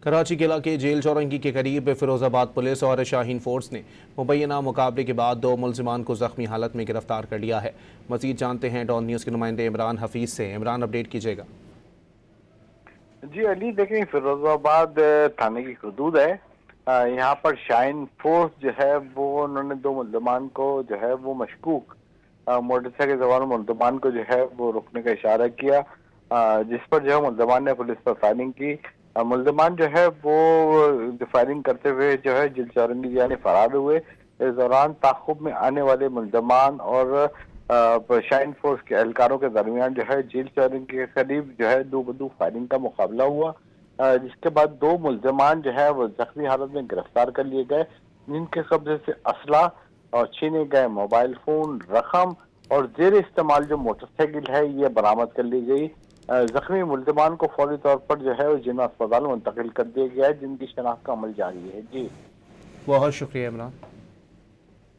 کراچی کے علاقے جیل چورنگی کے قریب فیروز آباد پولیس اور شاہین فورس نے مبینہ مقابلے کے بعد 2 ملزمان کو زخمی حالت میں گرفتار کر لیا ہے۔ مزید جانتے ہیں ڈان نیوز کے نمائندے عمران حفیظ سے۔ عمران، اپڈیٹ کیجیے گا۔ جی علی، دیکھیں فیروز آباد تھانے کی حدود ہے۔ یہاں پر شاہین فورس جو ہے وہ انہوں نے 2 ملزمان کو جو ہے وہ مشکوک موٹر سائیکل سوار ملزمان کو جو ہے وہ روکنے کا اشارہ کیا، جس پر جو ہے ملزمان نے پولیس پر فائرنگ کی۔ ملزمان جو ہے وہ فائرنگ کرتے ہوئے جو ہے جیل چورنگی جانے فرار ہوئے۔ اس دوران تعاقب میں آنے والے ملزمان اور شاہین فورس کے اہلکاروں کے درمیان جو ہے جیل چورنگی کے قریب جو ہے 2 بدو فائرنگ کا مقابلہ ہوا، جس کے بعد 2 ملزمان جو ہے وہ زخمی حالت میں گرفتار کر لیے گئے، جن کے قبضے سے اسلحہ اور چھینے گئے موبائل فون، رقم اور زیر استعمال جو موٹر سائیکل ہے یہ برآمد کر لی گئی۔ زخمی ملزمان کو فوری طور پر جو ہے جنہ اسپتال منتقل کر دیا گیا ہے، جن کی شناخت کا عمل جاری ہے۔ جی بہت شکریہ عمران۔